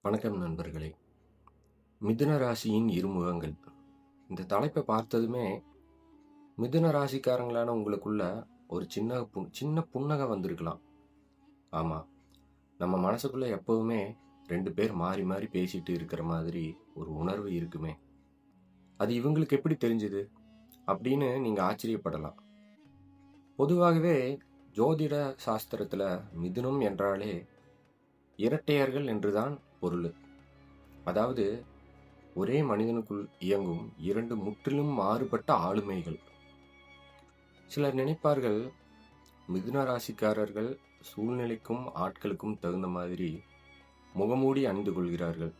வணக்கம் நண்பர்களே. மிதுன ராசியின் இருமுகங்கள். இந்த தலைப்பை பார்த்ததுமே மிதுன ராசிக்காரங்களான உங்களுக்குள்ள ஒரு சின்ன புன்னகை வந்திருக்கலாம். ஆமா, நம்ம மனசுக்குள்ள எப்பவுமே 2 பேர் மாறி மாறி பேசிட்டு இருக்கிற மாதிரி ஒரு உணர்வு இருக்குமே. அது இவங்களுக்கு எப்படி தெரிஞ்சது அப்படின்னு நீங்க ஆச்சரியப்படலாம். பொதுவாகவே ஜோதிட சாஸ்திரத்துல மிதுனம் என்றாலே இரட்டையர்கள் என்றுதான் பொருள். அதாவது ஒரே மனிதனுக்குள் இயங்கும் 2 முற்றிலும் மாறுபட்ட ஆளுமைகள். சிலர் நினைப்பார்கள், மிதுன ராசிக்காரர்கள் சூழ்நிலைக்கும் ஆட்களுக்கும் தகுந்த மாதிரி முகமூடி அணிந்து கொள்கிறார்கள்,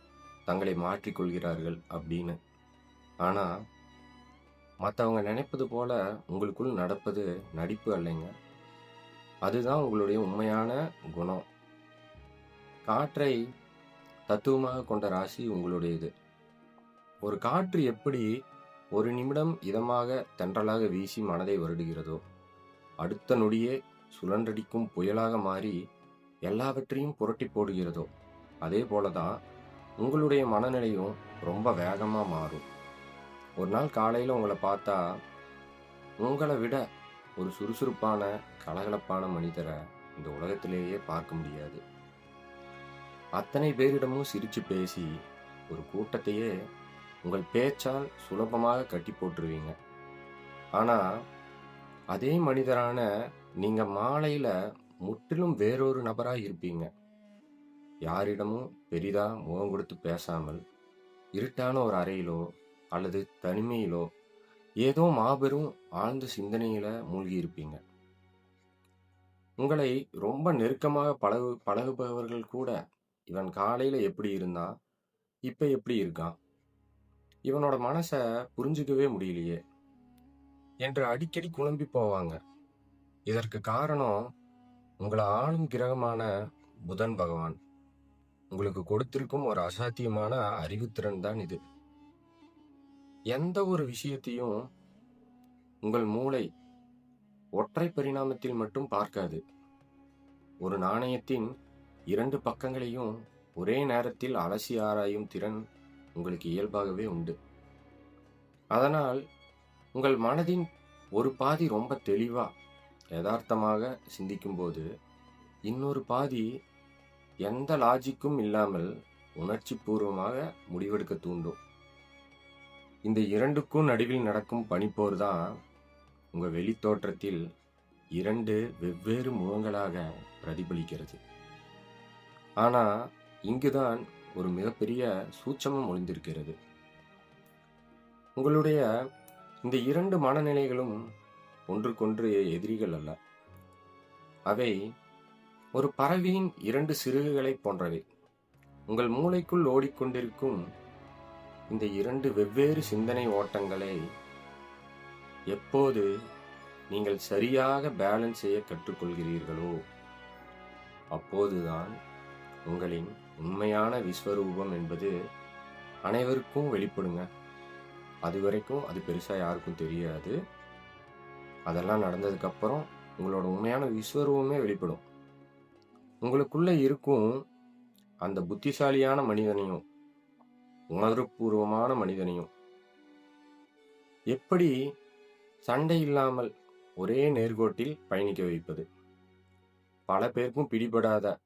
தங்களை மாற்றிக்கொள்கிறார்கள் அப்படின்னு. ஆனா மற்றவங்க நினைப்பது போல உங்களுக்குள் நடப்பது நடிப்பு அல்லைங்க. அதுதான் உங்களுடைய உண்மையான குணம். காற்றை தத்துவமாக கொண்ட ராசி உங்களுடையது. ஒரு காற்று எப்படி ஒரு நிமிடம் இதமாக தென்றலாக வீசி மனதை வருடுகிறதோ, அடுத்த நொடியே சுழன்றடிக்கும் புயலாக மாறி எல்லாவற்றையும் புரட்டி போடுகிறதோ, அதே போலதான் உங்களுடைய மனநிலையும் ரொம்ப வேகமா மாறும். ஒரு நாள் காலையில உங்களை பார்த்தா உங்களை விட ஒரு சுறுசுறுப்பான கலகலப்பான மனிதரை இந்த உலகத்திலேயே பார்க்க முடியாது. அத்தனை பேரிடமும் சிரிச்சு பேசி ஒரு கூட்டத்தையே உங்கள் பேச்சால் சுலபமாக கட்டி போட்டுருவீங்க. ஆனா அதே மனிதரான நீங்க மாலையில முற்றிலும் வேறொரு நபரா இருப்பீங்க. யாரிடமும் பெரிதா முகம் கொடுத்து பேசாமல், இருட்டான ஒரு அறையிலோ அல்லது தனிமையிலோ ஏதோ மாபெரும் ஆழ்ந்த சிந்தனையில மூழ்கி இருப்பீங்க. உங்களை ரொம்ப நெருக்கமாக பழகுபவர்கள் கூட இவன் காலையில எப்படி இருந்தான், இப்ப எப்படி இருக்கான், இவனோட மனசை புரிஞ்சுக்கவே முடியலையே என்று அடிக்கடி குழம்பி போவாங்க. இதற்கு காரணம் உங்களை ஆளும் கிரகமான புதன் பகவான் உங்களுக்கு கொடுத்திருக்கும் ஒரு அசாத்தியமான அறிவுத்திறன் தான் இது. எந்த ஒரு விஷயத்தையும் உங்கள் மூளை ஒற்றை பரிணாமத்தில் மட்டும் பார்க்காது. ஒரு நாணயத்தின் 2 பக்கங்களையும் ஒரே நேரத்தில் அலசி ஆராயும் திறன் உங்களுக்கு இயல்பாகவே உண்டு. அதனால் உங்கள் மனதின் ஒரு பாதி ரொம்ப தெளிவா யதார்த்தமாக சிந்திக்கும்போது, இன்னொரு பாதி எந்த லாஜிக்கும் இல்லாமல் உணர்ச்சி பூர்வமாக முடிவெடுக்க தூண்டும். இந்த இரண்டுக்கும் நடுவில் நடக்கும் பனிப்போர் தான் உங்க வெளி தோற்றத்தில் 2 வெவ்வேறு முகங்களாக பிரதிபலிக்கிறது. ஆனா இங்குதான் ஒரு மிகப்பெரிய சூட்சமம் ஒளிந்திருக்கிறது. உங்களுடைய இந்த 2 மனநிலைகளும் ஒன்றுக்கொன்று எதிரிகள் அல்ல. அவை ஒரு பறவையின் 2 சிறகுகளை போன்றவை. உங்கள் மூளைக்குள் ஓடிக்கொண்டிருக்கும் இந்த 2 வெவ்வேறு சிந்தனை ஓட்டங்களை எப்போது நீங்கள் சரியாக பேலன்ஸ் செய்ய கற்றுக்கொள்கிறீர்களோ, அப்போதுதான் உங்களின் உண்மையான விஸ்வரூபம் என்பது அனைவருக்கும் வெளிப்படுங்க. அதுவரைக்கும் அது பெருசா யாருக்கும் தெரியாது. அதெல்லாம் நடந்ததுக்கு அப்புறம் உங்களோட உண்மையான விஸ்வரூபமே வெளிப்படும். உங்களுக்குள்ள இருக்கும் அந்த புத்திசாலியான மனிதனையும் உணர்வுபூர்வமான மனிதனையும் எப்படி சண்டை இல்லாமல் ஒரே நேர்கோட்டில் பயணிக்க வைப்பது. பல பேருக்கும் பிடிபடாத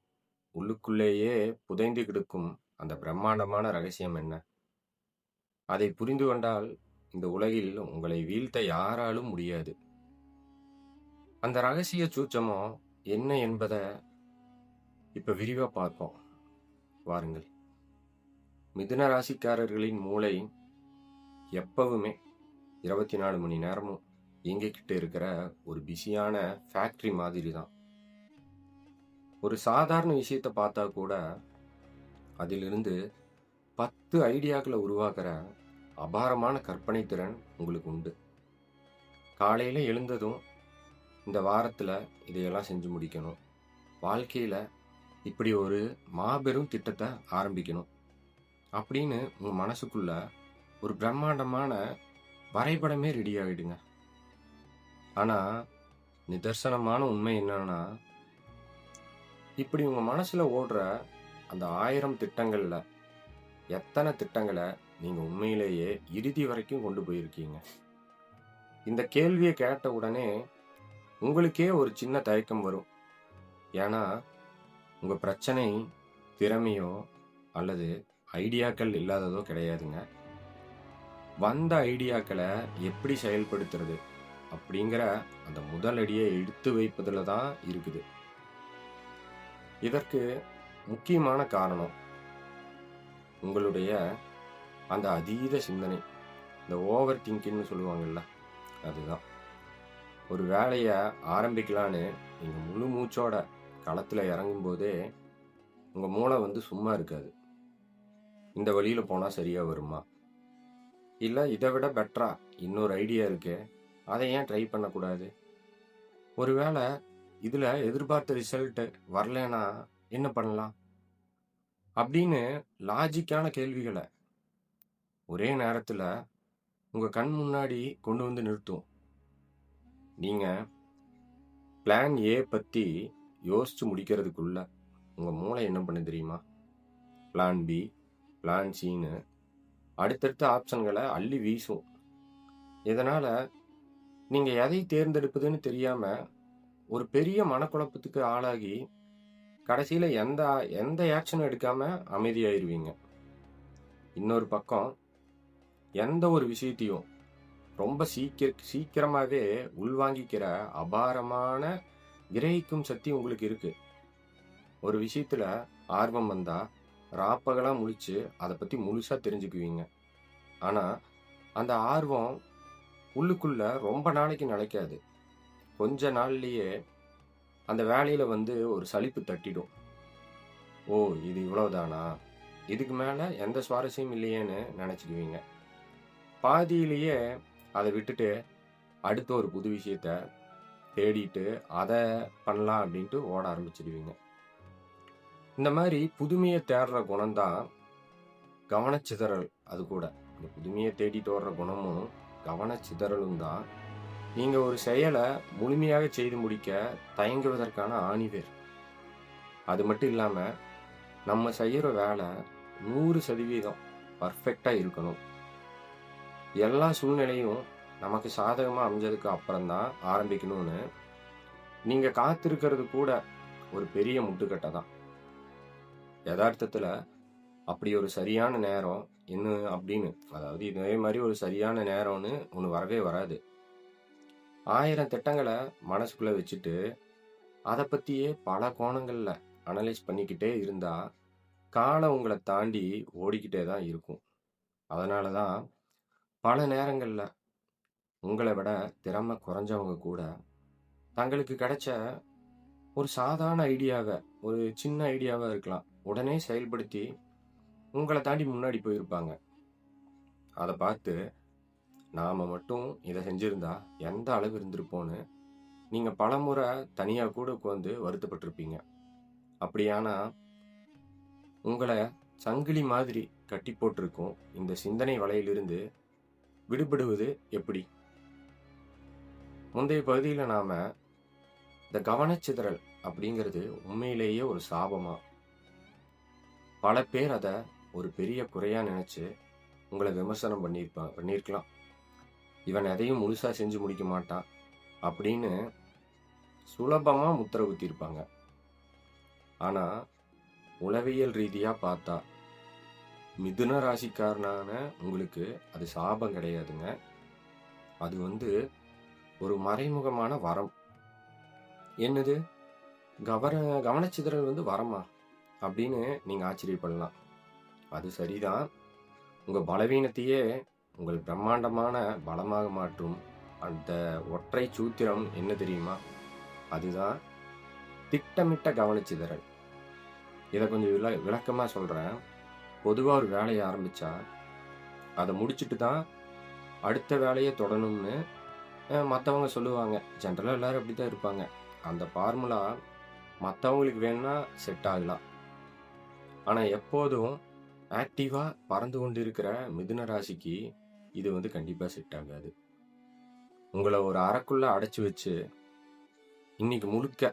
உள்ளுக்குள்ளேயே புதைந்து கிடக்கும் அந்த பிரம்மாண்டமான ரகசியம் என்ன? அதை புரிந்து கொண்டால் இந்த உலகில் உங்களை வீழ்த்த யாராலும் முடியாது. அந்த ரகசிய சூட்சமம் என்ன என்பதை இப்ப விரிவா பார்ப்போம். வாருங்கள். மிதுன ராசிக்காரர்களின் மூளை எப்பவுமே 24 மணி நேரமும் இயங்கிக்கிட்டு இருக்கிற ஒரு பிஸியான ஃபேக்டரி மாதிரி தான். ஒரு சாதாரண விஷயத்தை பார்த்தா கூட அதிலிருந்து 10 ஐடியாக்களை உருவாக்குற அபாரமான கற்பனை திறன் உங்களுக்கு உண்டு. காலையில எழுந்ததும் இந்த வாரத்துல இதையெல்லாம் செஞ்சு முடிக்கணும், வாழ்க்கையில இப்படி ஒரு மாபெரும் திட்டத்தை ஆரம்பிக்கணும் அப்படின்னு உங்க மனசுக்குள்ள ஒரு பிரம்மாண்டமான வரைபடமே ரெடி ஆகிடுங்க. ஆனா நிதர்சனமான உண்மை என்னன்னா, இப்படி உங்க மனசுல ஓடுற அந்த 1000 திட்டங்கள்ல எத்தனை திட்டங்களை நீங்க உண்மையிலேயே இறுதி வரைக்கும் கொண்டு போயிருக்கீங்க? இந்த கேள்வியை கேட்ட உடனே உங்களுக்கே ஒரு சின்ன தயக்கம் வரும். ஏன்னா, உங்க பிரச்சனை திறமையோ அல்லது ஐடியாக்கள் இல்லாததோ கிடையாதுங்க. வந்த ஐடியாக்களை எப்படி செயல்படுத்துறது அப்படிங்கிற அந்த முதல் அடியை எடுத்து வைப்பதில் தான் இருக்குது. இதற்கு முக்கியமான காரணம் உங்களுடைய அந்த அதீத சிந்தனை, இந்த ஓவர் திங்கிங்னு சொல்லுவாங்கல்ல, அதுதான். ஒரு வேலையை ஆரம்பிக்கலான்னு நீங்கள் முழு மூச்சோட களத்தில் இறங்கும்போதே உங்கள் மூளை சும்மா இருக்காது. இந்த வழியில் போனால் சரியாக வருமா, இல்லை இதை விட பெட்டரா இன்னொரு ஐடியா இருக்கு, அதை ஏன் ட்ரை பண்ணக்கூடாது, ஒருவேளை இதில் எதிர்பார்த்த ரிசல்ட் வரலனா என்ன பண்ணலாம் அப்படின்னு லாஜிக்கான கேள்விகளை ஒரே நேரத்தில் உங்கள் கண் முன்னாடி கொண்டு வந்து நிறுத்தும். நீங்கள் பிளான் ஏ பற்றி யோசித்து முடிக்கிறதுக்குள்ள உங்கள் மூளை என்ன பண்ண தெரியுமா, பிளான் பி, பிளான் சின்னு அடுத்தடுத்த ஆப்ஷன்களை அள்ளி வீசும். இதனால் நீங்கள் எதை தேர்ந்தெடுப்பதுன்னு தெரியாமல் ஒரு பெரிய மனக்குழப்பத்துக்கு ஆளாகி கடைசியில் எந்த ஆக்ஷனும் எடுக்காமல் அமைதியாயிருவீங்க. இன்னொரு பக்கம் எந்த ஒரு விஷயத்தையும் ரொம்ப சீக்கிரமாகவே உள்வாங்கிக்கிற அபாரமான கிரகிக்கும் சக்தி உங்களுக்கு இருக்கு. ஒரு விஷயத்தில் ஆர்வம் வந்தால் ராப்பகலாக முழிச்சு அதை பற்றி முழுசாக தெரிஞ்சுக்குவீங்க. ஆனால் அந்த ஆர்வம் உள்ளுக்குள்ள ரொம்ப நாளைக்கு நிலைக்காது. கொஞ்ச நாள்லேயே அந்த வேலையில் ஒரு சலிப்பு தட்டிடும். ஓ, இது இவ்வளவுதானா, இதுக்கு மேலே எந்த சுவாரஸ்யம் இல்லையேன்னு நினச்சிக்குவீங்க. பாதியிலேயே அதை விட்டுட்டு அடுத்த ஒரு புது விஷயத்த தேடிட்டு அதை பண்ணலாம் அப்படின்ட்டு ஓட ஆரம்பிச்சிடுவீங்க. இந்த மாதிரி புதுமையை தேடுற குணம்தான் கவனச்சிதறல். அது கூட இந்த புதுமையை தேடிட்டு வர்ற குணமும் கவனச்சிதறலும் தான் நீங்கள் ஒரு செயலை முழுமையாக செய்து முடிக்க தயங்குவதற்கான ஆணிவேர். அது மட்டும் இல்லாமல் நம்ம செய்கிற வேலை 100% பர்ஃபெக்டாக இருக்கணும். எல்லா சூழ்நிலையும் நமக்கு சாதகமாக அமைஞ்சதுக்கு அப்புறம்தான் ஆரம்பிக்கணும்னு நீங்கள் காத்திருக்கிறது கூட ஒரு பெரிய முட்டுக்கட்டை தான். யதார்த்தத்தில் அப்படி ஒரு சரியான நேரம் என்ன அப்படின்னு, அதாவது இதே மாதிரி ஒரு சரியான நேரம்னு ஒன்று வரவே வராது. 1000 திட்டங்களை மனசுக்குள்ளே வச்சுட்டு அதை பற்றியே பல கோணங்களில் அனலைஸ் பண்ணிக்கிட்டே இருந்தால் காலம் உங்களை தாண்டி ஓடிக்கிட்டே தான் இருக்கும். அதனால தான் பல நேரங்களில் உங்களை விட திறமை குறைஞ்சவங்க கூட தங்களுக்கு கிடைச்ச ஒரு சாதாரண ஐடியாவை, ஒரு சின்ன ஐடியாவாக இருக்கலாம், உடனே செயல்படுத்தி உங்களை தாண்டி முன்னாடி போயிருப்பாங்க. அதை பார்த்து நாம் மட்டும் இதை செஞ்சுருந்தா எந்த அளவு இருந்திருப்போன்னு நீங்கள் பல முறை தனியாக கூட உட்காந்து வருத்தப்பட்டிருப்பீங்க. அப்படியானா உங்களை சங்கிலி மாதிரி கட்டி போட்டிருக்கும் இந்த சிந்தனை வலையிலிருந்து விடுபடுவது எப்படி? முந்தைய பகுதியில் நாம் இந்த கவனச்சிதறல் அப்படிங்கிறது உண்மையிலேயே ஒரு சாபமா, பல பேர் அதை ஒரு பெரிய குறையாக நினச்சி உங்களை விமர்சனம் பண்ணியிருக்கலாம். இவன் எதையும் முழுசாக செஞ்சு முடிக்க மாட்டான் அப்படின்னு சுலபமாக முத்திரை குத்திருப்பாங்க. ஆனால் உளவியல் ரீதியாக பார்த்தா மிதுன ராசிக்காரனான உங்களுக்கு அது சாபம் கிடையாதுங்க. அது ஒரு மறைமுகமான வரம். என்னது, கவனச்சிதறல் வரமா அப்படின்னு நீங்கள் ஆச்சரியப்படலாம். அது சரிதான். உங்கள் பலவீனத்தையே உங்கள் பிரம்மாண்டமான பலமாக மாற்றும் அந்த ஒற்றை சூத்திரம் என்ன தெரியுமா? அதுதான் திட்டமிட்ட கவனச்சிதறல். இதை கொஞ்சம் விளக்கமாக சொல்கிறேன். பொதுவாக ஒரு வேலையை ஆரம்பித்தா அதை முடிச்சுட்டு தான் அடுத்த வேலையை தொடணும்னு மற்றவங்க சொல்லுவாங்க. ஜென்ரலாக எல்லோரும் அப்படி தான் இருப்பாங்க. அந்த ஃபார்முலா மற்றவங்களுக்கு வேணும்னா செட் ஆகலாம். ஆனால் எப்போதும் ஆக்டிவாக பறந்து கொண்டு இருக்கிற மிதுன ராசிக்கு இது கண்டிப்பாக செட் ஆகாது. உங்களை ஒரு அறைக்குள்ளே அடைச்சி வச்சு இன்னைக்கு முழுக்க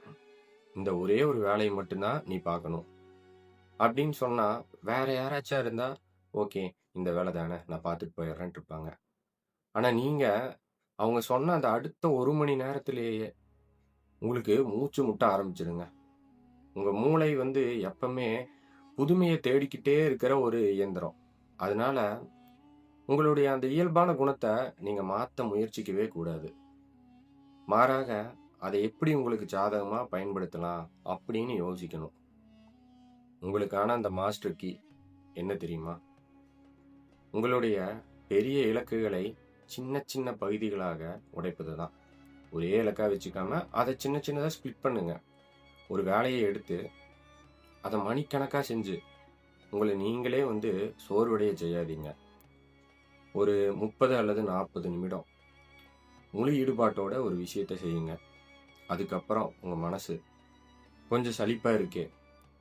இந்த ஒரே ஒரு வேலையை மட்டும்தான் நீ பார்க்கணும் அப்படின்னு சொன்னா, வேற யாராச்சும் இருந்தா, ஓகே இந்த வேலை தானே நான் பார்த்துட்டு போயிடுறேன்ட்டு இருப்பாங்க. ஆனா நீங்க, அவங்க சொன்ன அந்த அடுத்த 1 மணி நேரத்திலேயே உங்களுக்கு மூச்சு முட்ட ஆரம்பிச்சுருங்க. உங்க மூளை வந்து எப்பவுமே புதுமைய தேடிக்கிட்டே இருக்கிற ஒரு இயந்திரம். அதனால உங்களுடைய அந்த இயல்பான குணத்த நீங்க மாத்த முயற்சிக்கவே கூடாது. மாறாக, அதை எப்படி உங்களுக்கு சாதகமா பயன்படுத்தலாம் அப்படின்னு யோசிக்கணும். உங்களுக்கான அந்த மாஸ்டர் கீ என்ன தெரியுமா? உங்களுடைய பெரிய இலக்குகளை சின்ன சின்ன பகுதிகளாக உடைப்பது தான். ஒரே இலக்கா வச்சுக்காம, அத சின்ன சின்னதா ஸ்ப்ளிட் பண்ணுங்க. ஒரு வேலைய எடுத்து, அத மணிக்கணக்கா செஞ்சு, உங்கள நீங்களே வந்து சோர்வடைய செய்யாதீங்க. ஒரு 30 அல்லது 40 நிமிடம் முழு ஈடுபாட்டோட ஒரு விஷயத்த செய்யுங்க. அதுக்கப்புறம் உங்க மனசு, "கொஞ்சம் சலிப்பா இருக்கே,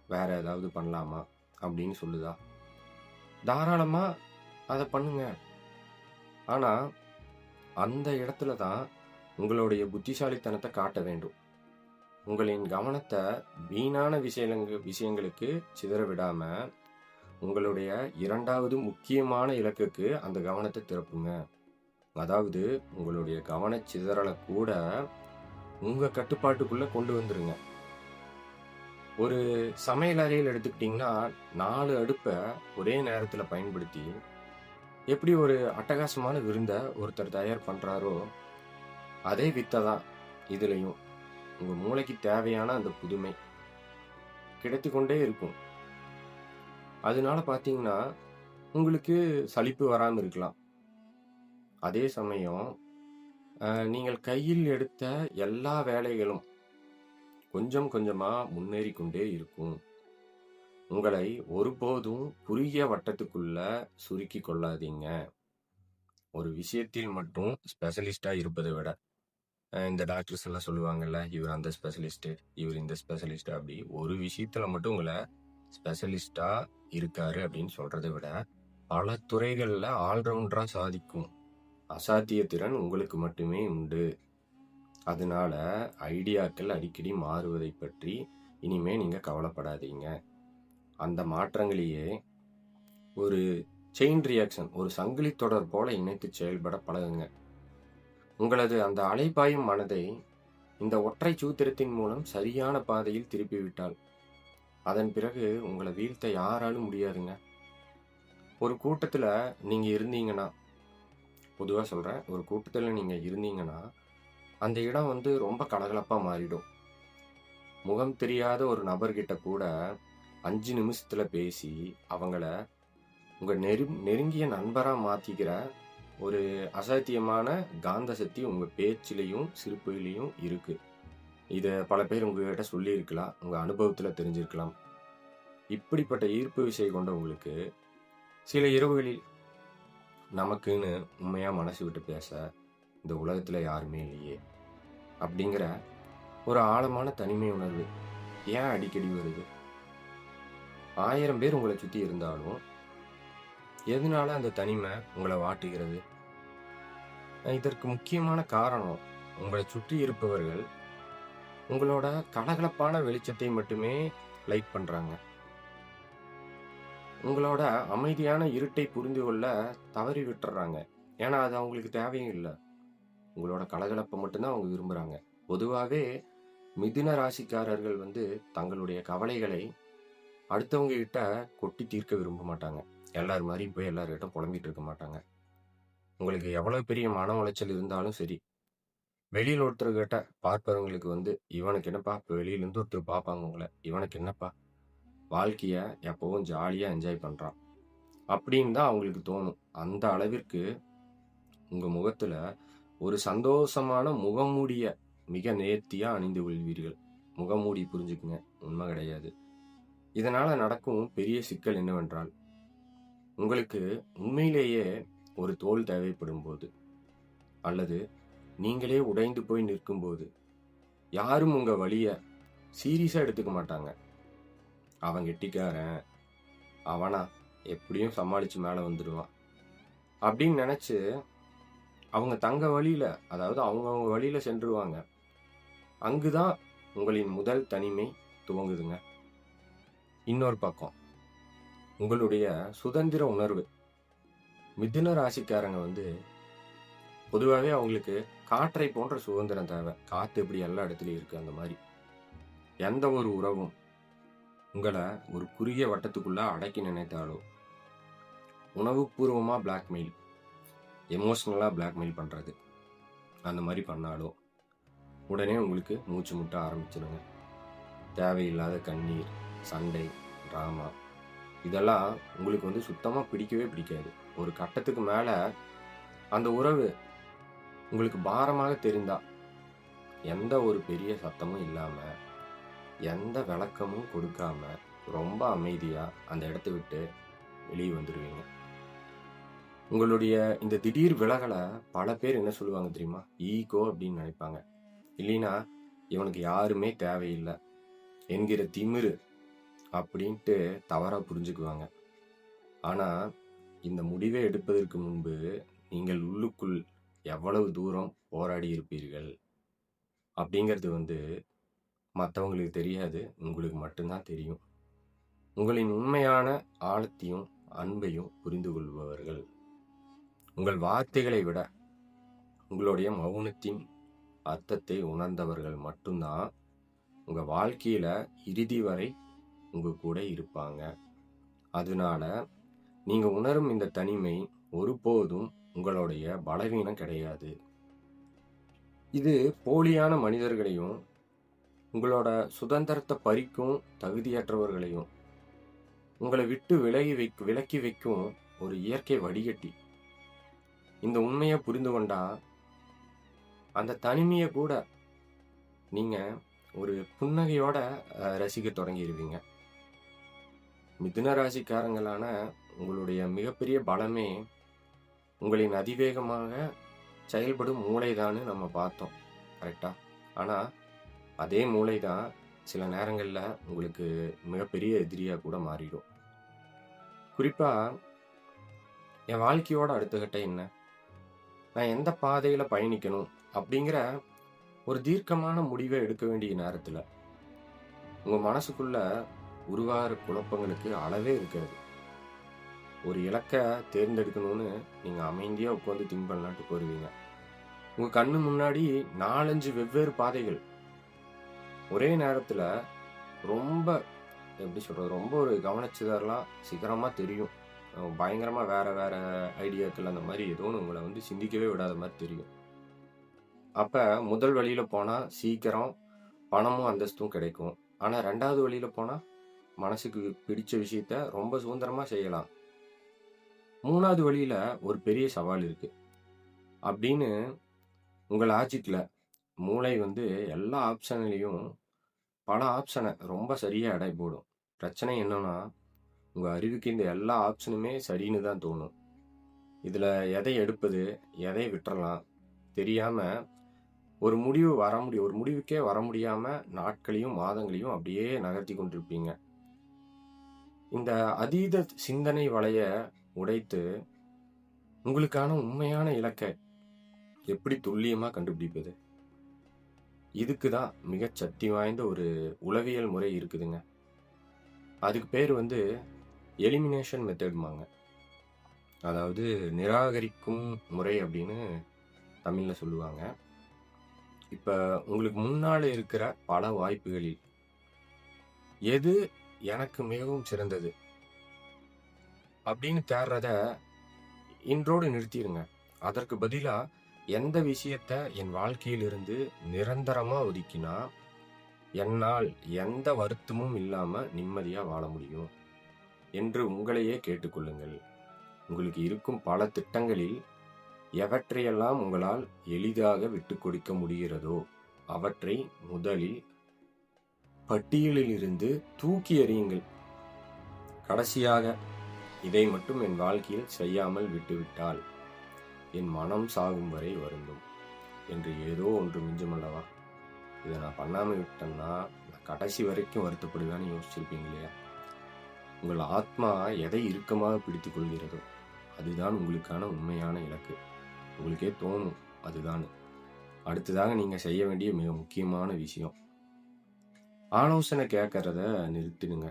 வேற ஏதாவது பண்ணலாமா?" அப்படின்னு சொல்லுதா? தாராளமா அத பண்ணுங்க. ஆனா, அந்த இடத்துல தான் உங்களுடைய புத்திசாலித்தனத்த காட்ட வேண்டும். உங்களின் கவனத்த வீணான விஷயங்களுக்கு சிதற விடாம, உங்களுடைய 2வது முக்கியமான இலக்குக்கு அந்த கவனத்த திருப்புங்க. அதாவது, உங்களுடைய கவனச் சிதறல கூட உங்க கட்டுப்பாட்டுக்குள்ள கொண்டு வந்துருங்க. ஒரு சமையல் அறையில எடுத்துக்கிட்டீங்கன்னா, 4 அடுப்ப ஒரே நேரத்துல பயன்படுத்தி, எப்படி ஒரு அட்டகாசமான விருந்த ஒருத்தர் தயார் பண்றாரோ, அதே வித்த தான் இதுலயும். உங்க மூளைக்கு தேவையான அந்த புதுமை கிடைத்துக் கொண்டே இருக்கும். அதனால பார்த்தீங்கன்னா, உங்களுக்கு சலிப்பு வராம இருக்கலாம். அதே சமயம், நீங்கள் கையில் எடுத்த எல்லா வேலைகளும் கொஞ்சம் கொஞ்சமா முன்னேறிக் கொண்டே இருக்கும். உங்களை ஒருபோதும் குறுகிய வட்டத்துக்குள்ள சுருக்கிக் கொள்ளாதீங்க. ஒரு விஷயத்தில் மட்டும் ஸ்பெஷலிஸ்ட்டா இருப்பதை விட, இந்த டாக்டர்ஸ் எல்லாம் சொல்லுவாங்கல்ல, இவர் அந்த ஸ்பெஷலிஸ்ட்டு, இவர் இந்த ஸ்பெஷலிஸ்ட் அப்படி ஒரு விஷயத்துல மட்டும் உங்கள ஸ்பெஷலிஸ்ட்டா இருக்காரு அப்படின்னு சொல்றத விட, பல துறைகள்ல ஆல்ரவுண்டரா சாதிக்கும் அசாத்திய திறன் உங்களுக்கு மட்டுமே உண்டு. அதனால ஐடியாக்கள் அடிக்கடி மாறுவதை பற்றி இனிமே நீங்க கவலைப்படாதீங்க. அந்த மாற்றங்களையே ஒரு செயின் ரியாக்ஷன், ஒரு சங்கிலி தொடர் போல இணைத்து செயல்பட பழகுங்க. உங்களது அந்த அலைபாயும் மனதை இந்த ஒற்றை சூத்திரத்தின் மூலம் சரியான பாதையில் திருப்பிவிட்டால், அதன் பிறகு உங்களை வீழ்த்த யாராலும் முடியாதுங்க. ஒரு கூட்டத்துல நீங்க இருந்தீங்கன்னா, பொதுவா சொல்றேன், ஒரு கூட்டத்துல நீங்க இருந்தீங்கன்னா, அந்த இடம் வந்து ரொம்ப கலகலப்பா மாறிடும். முகம் தெரியாத ஒரு நபர்கிட்ட கூட 5 நிமிஷத்துல பேசி, அவங்கள உங்க நெருங்கிய நண்பரா மாத்திக்கிற ஒரு அசாத்தியமான காந்த சக்தி உங்க பேச்சிலையும், சிரிப்புலயும் இருக்கு. இத பல பேர் உங்ககிட்ட சொல்லியிருக்கலாம். உங்க அனுபவத்துல தெரிஞ்சிருக்கலாம். இப்படிப்பட்ட ஈர்ப்பு விசை கொண்ட உங்களுக்கு, சில இரவுகளில் நமக்குன்னு உண்மையா மனசு விட்டு பேச, இந்த உலகத்துல யாருமே இல்லையே! அப்படிங்கிற ஒரு ஆழமான தனிமை உணர்வு ஏன் அடிக்கடி வருது? 1000 பேர் உங்கள சுத்தி இருந்தாலும், எதனால அந்த தனிமை உங்கள வாட்டுகிறது? இதற்கு முக்கியமான காரணம், உங்களைச் சுற்றி இருப்பவர்கள் உங்களோட கலகலப்பான வெளிச்சத்தை மட்டுமே லைக் பண்றாங்க. உங்களோட அமைதியான இருட்டை புரிந்து கொள்ள தவறி விட்டுர்றாங்க. ஏன்னா, அது அவங்களுக்கு தேவையும் இல்ல. உங்களோட கலகலப்ப மட்டும் தான் அவங்க விரும்புறாங்க. பொதுவாவே மிதுன ராசிக்காரர்கள் வந்து தங்களுடைய கவலைகளை அடுத்தவங்க கிட்ட கொட்டி தீர்க்க விரும்ப மாட்டாங்க. எல்லார் மாரியும் போய் எல்லார்கிட்ட புலம்பிட்டு இருக்க மாட்டாங்க. உங்களுக்கு எவ்வளவு பெரிய மன உளைச்சல் இருந்தாலும் சரி, வெளியில ஒருத்தர்கிட்ட பார்ப்பவங்களுக்கு வந்து, "இவனுக்கு என்னப்பா?" இப்ப வெளியிலேருந்து ஒருத்தர் பார்ப்பாங்க உங்கள. "இவனுக்கு என்னப்பா? வாழ்க்கைய எப்பவும் ஜாலியா என்ஜாய் பண்றான்." அப்படின்னு தான் அவங்களுக்கு தோணும். அந்த அளவிற்கு உங்க முகத்துல ஒரு சந்தோஷமான முகமூடிய மிக நேர்த்தியா அணிந்து கொள்வீர்கள். முகமூடி புரிஞ்சுக்குங்க. உண்மை கிடையாது. இதனால நடக்கும் பெரிய சிக்கல் என்னவென்றால், உங்களுக்கு உண்மையிலேயே ஒரு தோள் தேவைப்படும்போது, அல்லது நீங்களே உடைந்து போய் நிற்கும்போது, யாரும் உங்க வலிய சீரியஸா எடுத்துக்க மாட்டாங்க. "அவன் கெட்டிக்காரன். அவனா எப்படியும் சமாளிச்சு மேல வந்துடுவான்." அப்படின்னு நெனச்சு அவங்க தங்க வழியில, அதாவது அவங்கவங்க வழியில சென்றுருவாங்க. அங்கு தான் உங்களின் முதல் தனிமை துவங்குதுங்க. இன்னொரு பக்கம், உங்களுடைய சுதந்திர உணர்வு. மிதுன ராசிக்காரங்க பொதுவாகவே அவங்களுக்கு காற்றை போன்ற சுதந்திரம் தேவை. காற்று எப்படி எல்லா இடத்துலையும் இருக்குது, அந்த மாதிரி எந்த ஒரு உறவும் உங்களை ஒரு குறுகிய வட்டத்துக்குள்ளே அடக்கி நினைத்தாலோ, உணவுபூர்வமாக பிளாக்மெயில், எமோஷ்னலாக பிளாக்மெயில் பண்ணுறது, அந்த மாதிரி பண்ணாலோ உடனே உங்களுக்கு மூச்சு முட்ட ஆரம்பிச்சிடுங்க. தேவையில்லாத கண்ணீர், சண்டை, ட்ராமா, இதெல்லாம் உங்களுக்கு சுத்தமாக பிடிக்கவே பிடிக்காது. ஒரு கட்டத்துக்கு மேலே அந்த உறவு உங்களுக்கு பாரமாக தெரிந்தா எந்த ஒரு பெரிய சத்தமும் இல்லாமல், எந்த விளக்கமும் கொடுக்காம ரொம்ப அமைதியாக அந்த இடத்த விட்டு வெளியே வந்துடுவீங்க. உங்களுடைய இந்த திடீர் விலகலை பல பேர் என்ன சொல்லுவாங்க தெரியுமா? ஈகோ அப்படின்னு நினைப்பாங்க. இல்லைன்னா இவனுக்கு யாருமே தேவையில்லை என்கிற திமிரு அப்படின்ட்டு தவறாக புரிஞ்சுக்குவாங்க. ஆனால் இந்த முடிவை எடுப்பதற்கு முன்பு நீங்கள் உள்ளுக்குள் எவ்வளவு தூரம் போராடி இருப்பீர்கள் அப்படிங்கிறது மற்றவங்களுக்கு தெரியாது, உங்களுக்கு மட்டும்தான் தெரியும். உங்களின் உண்மையான ஆழத்தையும் அன்பையும் புரிந்து கொள்பவர்கள் உங்கள் வார்த்தைகளை விட உங்களுடைய மௌனத்தின் அர்த்தத்தை உணர்ந்தவர்கள் மட்டும்தான் உங்கள் வாழ்க்கையில் இறுதி வரை உங்கள் கூட இருப்பாங்க. அதனால நீங்கள் உணரும் இந்த தனிமை ஒருபோதும் உங்களுடைய பலவீனம் கிடையாது. இது போலியான மனிதர்களையும் உங்களோட சுதந்திரத்தை பறிக்கும் தகுதியற்றவர்களையும் உங்களை விட்டு விலக்கி வைக்கும் ஒரு இயற்கை வடிகட்டி. இந்த உண்மையை புரிந்து கொண்டா அந்த தனிமையை கூட நீங்க ஒரு புன்னகையோட ரசிக்க தொடங்கிடுவீங்க. மிதுன ராசிக்காரங்களான உங்களுடைய மிகப்பெரிய பலமே உங்களின் அதிவேகமாக செயல்படும் மூளைதான்னு நம்ம பார்த்தோம், கரெக்டா? ஆனால் அதே மூளை தான் சில நேரங்களில் உங்களுக்கு மிகப்பெரிய எதிரியாக கூட மாறிடும். குறிப்பாக என் வாழ்க்கையோட அடுத்த கட்டம் என்ன, நான் எந்த பாதையில் பயணிக்கணும் அப்படிங்கிற ஒரு தீர்க்கமான முடிவை எடுக்க வேண்டிய நேரத்தில் உங்கள் மனசுக்குள்ள உருவாகிற குழப்பங்களுக்கு அளவே இருக்காது. ஒரு இலக்கை தேர்ந்தெடுக்கணும்னு நீங்கள் அமைதியாக உட்காந்து திங்க் பண்ணலான்ட்டு போடுவீங்க. உங்கள் கண்ணு முன்னாடி 4-5 வெவ்வேறு பாதைகள் ஒரே நேரத்தில் ரொம்ப எப்படி சொல்கிறது, ரொம்ப ஒரு கவனிச்சதெல்லாம் சீக்கிரமாக தெரியும். பயங்கரமாக வேறு வேறு ஐடியாக்கள் அந்த மாதிரி ஏதோ ஒன்று உங்களை சிந்திக்கவே விடாத மாதிரி தெரியும். அப்போ முதல் வழியில் போனால் சீக்கிரம் பணமும் அந்தஸ்தும் கிடைக்கும். ஆனால் 2வது வழியில் போனால் மனசுக்கு பிடிச்ச விஷயத்த ரொம்ப சுதந்திரமாக செய்யலாம். 3வது வழியில் ஒரு பெரிய சவால் இருக்குது அப்படின்னு உங்கள் லாஜிக்கில் மூளை எல்லா ஆப்ஷன்லேயும் பல ஆப்ஷனை ரொம்ப சரியாக எடை போடும். பிரச்சனை என்னன்னா, உங்கள் அறிவுக்கு இந்த எல்லா ஆப்ஷனுமே சரின்னு தான் தோணும். இதில் எதை எடுப்பது, எதை விட்டுறலாம் தெரியாமல் ஒரு முடிவுக்கே வர முடியாமல் நாட்களையும் மாதங்களையும் அப்படியே நகர்த்தி கொண்டிருப்பீங்க. இந்த அதீத சிந்தனை வலைய உடைத்து உங்களுக்கான உண்மையான இலக்கை எப்படி துல்லியமாக கண்டுபிடிப்பது? இதுக்கு தான் மிக சக்தி வாய்ந்த ஒரு உளவியல் முறை இருக்குதுங்க. அதுக்கு பேர் எலிமினேஷன் மெத்தட்மாங்க. அதாவது நிராகரிக்கும் முறை அப்படின்னு தமிழில் சொல்லுவாங்க. இப்போ உங்களுக்கு முன்னால் இருக்கிற பல வாய்ப்புகளில் எது எனக்கு மிகவும் சிறந்தது அப்படின்னு தேடுறத இன்றோடு நிறுத்திடுங்க. அதற்கு பதிலாக எந்த விஷயத்த என் வாழ்க்கையிலிருந்து நிரந்தரமாக ஒதுக்கினா என்னால் எந்த வருத்தமும் இல்லாமல் நிம்மதியாக வாழ முடியும் என்று உங்களையே கேட்டுக்கொள்ளுங்கள். உங்களுக்கு இருக்கும் பல திட்டங்களில் எவற்றையெல்லாம் உங்களால் எளிதாக விட்டு கொடுக்க முடிகிறதோ அவற்றை முதலில் பட்டியலில் இருந்து தூக்கி எறியுங்கள். கடைசியாக இதை மட்டும் என் வாழ்க்கையில் செய்யாமல் விட்டுவிட்டால் என் மனம் சாகும் வரை வருந்தும் என்று ஏதோ ஒன்று மிஞ்சுமல்லவா? இதை நான் பண்ணாமல் விட்டேன்னா நான் கடைசி வரைக்கும் வருத்தப்படுவேன்னு யோசிச்சிருப்பீங்க இல்லையா? உங்கள் ஆத்மா எதை இறுக்கமாக பிடித்து கொள்கிறதோ அதுதான் உங்களுக்கான உண்மையான இலக்கு. உங்களுக்கே தோணும் அதுதான். அடுத்ததாக நீங்கள் செய்ய வேண்டிய மிக முக்கியமான விஷயம், ஆலோசனை கேட்கறத நிறுத்திடுங்க.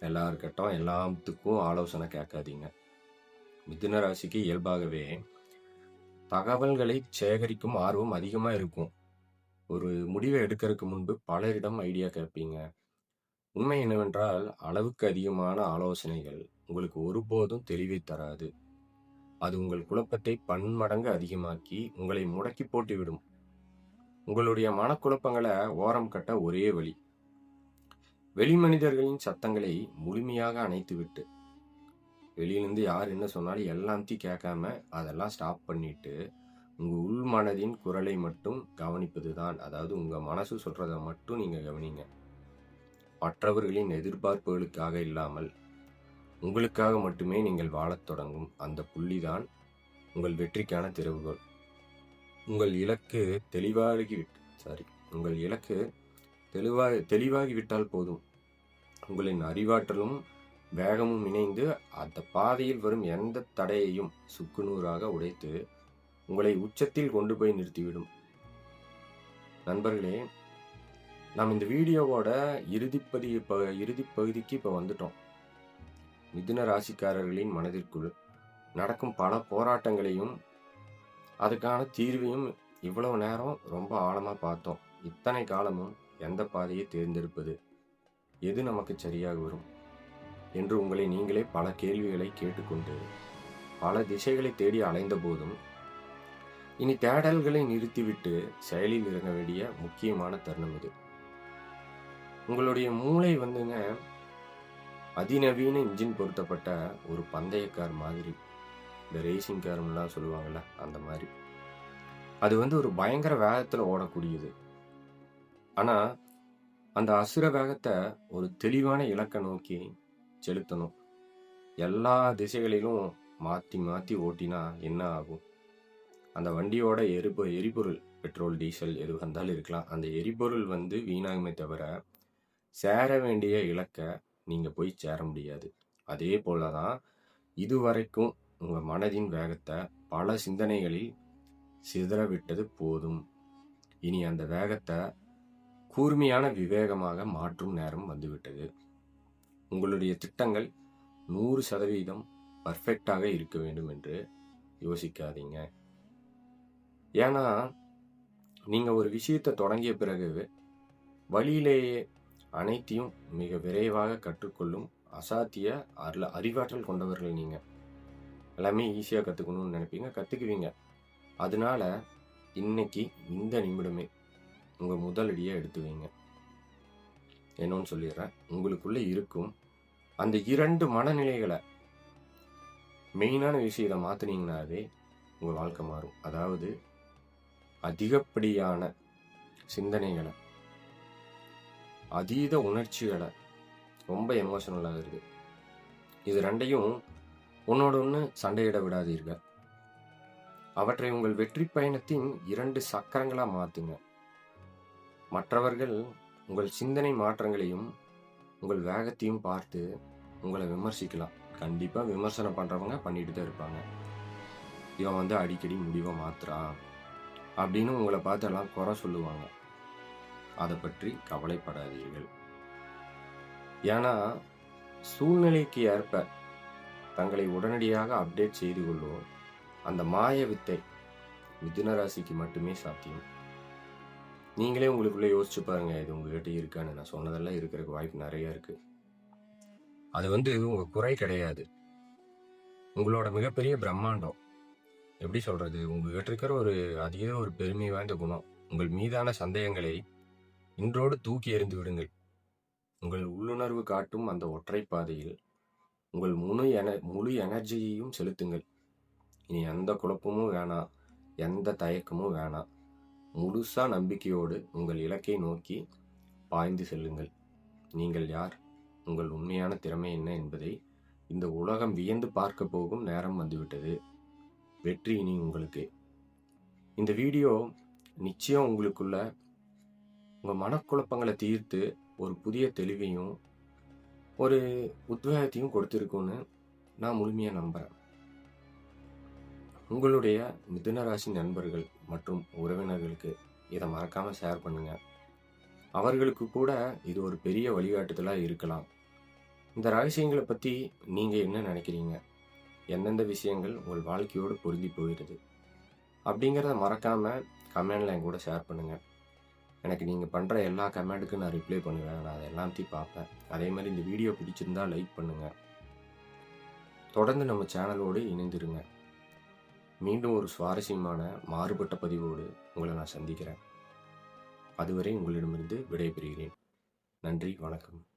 எல்லாருக்கட்டும் எல்லாத்துக்கும் ஆலோசனை கேட்காதீங்க. மிதுன ராசிக்கு இயல்பாகவே தகவல்களை சேகரிக்கும் ஆர்வம் அதிகமாக இருக்கும். ஒரு முடிவை எடுக்கிறதுக்கு முன்பு பலரிடம் ஐடியா கேட்பீங்க. உண்மை என்னவென்றால் அளவுக்கு அதிகமான ஆலோசனைகள் உங்களுக்கு ஒருபோதும் தெளிவை தராது. அது உங்கள் குழப்பத்தை பன்மடங்கு அதிகமாக்கி உங்களை முடக்கி போட்டுவிடும். உங்களுடைய மனக்குழப்பங்களை ஓரம் கட்ட ஒரே வழி, வெளி மனிதர்களின் சத்தங்களை முழுமையாக அணைத்துவிட்டு, வெளியிலிருந்து யார் என்ன சொன்னாலும் எல்லாத்தையும் கேட்காம அதெல்லாம் ஸ்டாப் பண்ணிட்டு உங்க உள் மனதின் குரலை மட்டும் கவனிப்பது தான். அதாவது உங்க மனசு சொல்றதை மட்டும் நீங்க கவனிங்க. மற்றவர்களின் எதிர்பார்ப்புகளுக்காக இல்லாமல் உங்களுக்காக மட்டுமே நீங்கள் வாழத் தொடங்கும் அந்த புள்ளிதான் உங்கள் வெற்றிக்கான திறவுகோல். உங்கள் இலக்கு தெளிவாகிவிட்டால் போதும். உங்களின் அறிவாற்றலும் வேகமும் இணைந்து அந்த பாதையில் வரும் எந்த தடையையும் சுக்குநூறாக உடைத்து உங்களை உச்சத்தில் கொண்டு போய் நிறுத்திவிடும். நண்பர்களே, நாம் இந்த வீடியோவோட இறுதி பகுதிக்கு இப்போ வந்துட்டோம். மிதுன ராசிக்காரர்களின் மனதிற்குள் நடக்கும் பல போராட்டங்களையும் அதுக்கான தீர்வையும் இவ்வளவு நேரம் ரொம்ப ஆழமாக பார்த்தோம். இத்தனை காலமும் எந்த பாதையை தேர்ந்தெடுப்பது, எது நமக்கு சரியாக வரும் என்று உங்களை நீங்களே பல கேள்விகளை கேட்டுக்கொண்டு பல திசைகளை தேடி அலைந்த போதும் இனி தேடல்களை நிறுத்திவிட்டு செயலில் இறங்க வேண்டிய முக்கியமான தருணம் இது. உங்களுடைய மூளை வந்துங்க அதிநவீன இன்ஜின் பொருத்தப்பட்ட ஒரு பந்தய கார் மாதிரி. இந்த ரேசிங் கார்லாம் சொல்லுவாங்கள்ல, அந்த மாதிரி. அது ஒரு பயங்கர வேகத்தில் ஓடக்கூடியது. ஆனால் அந்த அசுர வேகத்தை ஒரு தெளிவான இலக்கை நோக்கி செலுத்தணும். எல்லா திசைகளிலும் மாற்றி மாற்றி ஓட்டினா என்ன ஆகும்? அந்த வண்டியோட எரிபொருள், பெட்ரோல், டீசல் எது வந்தாலும் இருக்கலாம், அந்த எரிபொருள் வீணாகுமே தவிர சேர வேண்டிய இலக்கை நீங்கள் போய் சேர முடியாது. அதே போல தான் இதுவரைக்கும் உங்கள் மனதின் வேகத்தை பல சிந்தனைகளில் சிதறவிட்டது போதும். இனி அந்த வேகத்தை கூர்மையான விவேகமாக மாற்றும் நேரம் வந்துவிட்டது. உங்களுடைய திட்டங்கள் 100% பர்ஃபெக்டாக இருக்க வேண்டும் என்று யோசிக்காதீங்க. ஏன்னா நீங்கள் ஒரு விஷயத்தை தொடங்கிய பிறகு வழியிலேயே அனைத்தையும் மிக விரைவாக கற்றுக்கொள்ளும் அசாத்திய அறிவாற்றல் கொண்டவர்கள். நீங்கள் எல்லாமே ஈஸியாக கற்றுக்கணும்னு நினைப்பீங்க, கற்றுக்குவீங்க. அதனால இன்னைக்கு இந்த நிமிடமே உங்கள் முதலடியை எடுத்து வைங்க. என்னன்னு சொல்லிடுறேன். உங்களுக்குள்ளே இருக்கும் அந்த 2 மனநிலைகளை, மெயினான விஷயத்தை மாற்றினீங்கன்னாவே உங்கள் வாழ்க்கை மாறும். அதாவது அதிகப்படியான சிந்தனைகளை, அதீத உணர்ச்சிகளை, ரொம்ப எமோஷனலாக இருக்குது, இது ரெண்டையும் ஒன்னோட ஒன்று சண்டையிட விடாதீர்கள். அவற்றை உங்கள் வெற்றி பயணத்தின் 2 சக்கரங்களாக மாற்றுங்க. மற்றவர்கள் உங்கள் சிந்தனை மாற்றங்களையும் உங்கள் வேகத்தையும் பார்த்து உங்களை விமர்சிக்கலாம். கண்டிப்பாக விமர்சனம் பண்ணுறவங்க பண்ணிட்டு தான் இருப்பாங்க. இவன் அடிக்கடி முடிவை மாத்துறான் அப்படின்னு உங்களை பார்த்து எல்லாம் குறை சொல்லுவாங்க. அதை பற்றி கவலைப்படாதீர்கள். ஏன்னா சூழ்நிலைக்கு ஏற்ப தங்களை உடனடியாக அப்டேட் செய்து கொள்வோம். அந்த மாய வித்தை மிதுன ராசிக்கு மட்டுமே சாத்தியம். நீங்களே உங்களுக்குள்ளே யோசிச்சு பாருங்க, இது உங்ககிட்ட இருக்கான்னு. நான் சொன்னதெல்லாம் இருக்கிறதுக்கு வாய்ப்பு நிறைய இருக்கு. அது உங்க குறை கிடையாது, உங்களோட மிகப்பெரிய பிரம்மாண்டம். எப்படி சொல்றது, உங்ககிட்ட இருக்கிற ஒரு பெருமை வாய்ந்த குணம். உங்கள் மீதான சந்தேகங்களை இன்றோடு தூக்கி எறிந்து விடுங்கள். உங்கள் உள்ளுணர்வு காட்டும் அந்த ஒற்றை பாதையில் உங்கள் முழு எனர்ஜியையும் செலுத்துங்கள். இனி எந்த குழப்பமும் வேணாம், எந்த தயக்கமும் வேணாம். முழுசா நம்பிக்கையோடு உங்கள் இலக்கை நோக்கி பாய்ந்து செல்லுங்கள். நீங்கள் யார், உங்கள் உண்மையான திறமை என்ன என்பதை இந்த உலகம் வியந்து பார்க்க போகும் நேரம் வந்துவிட்டது. வெற்றி இனி உங்களுக்கு. இந்த வீடியோ நிச்சயம் உங்களுக்குள்ள உங்கள் மனக்குழப்பங்களை தீர்த்து ஒரு புதிய தெளிவையும் ஒரு உத்வேகத்தையும் கொடுத்துருக்குன்னு நான் முழுமையாக நம்புகிறேன். உங்களுடைய மிதுன ராசி நண்பர்கள் மற்றும் உறவினர்களுக்கு இதை மறக்காமல் ஷேர் பண்ணுங்கள். அவர்களுக்கு கூட இது ஒரு பெரிய வழிகாட்டுதலாக இருக்கலாம். இந்த ரகசியங்களை பற்றி நீங்கள் என்ன நினைக்கிறீங்க? எந்தெந்த விஷயங்கள் உங்கள் வாழ்க்கையோடு பொருந்தி போயிடுது அப்படிங்கிறத மறக்காமல் கமெண்டில் என் கூட ஷேர் பண்ணுங்கள். எனக்கு நீங்கள் பண்ணுற எல்லா கமெண்ட்டுக்கும் நான் ரிப்ளை பண்ணுவேன். நான் அதை எல்லாத்தையும் பார்ப்பேன். அதே மாதிரி இந்த வீடியோ பிடிச்சிருந்தா லைக் பண்ணுங்கள். தொடர்ந்து நம்ம சேனலோடு இணைந்திருங்க. மீண்டும் ஒரு சுவாரஸ்யமான மாறுபட்ட பதிவோடு உங்களை நான் சந்திக்கிறேன். அதுவரை உங்களிடமிருந்து விடைபெறுகிறேன். நன்றி, வணக்கம்.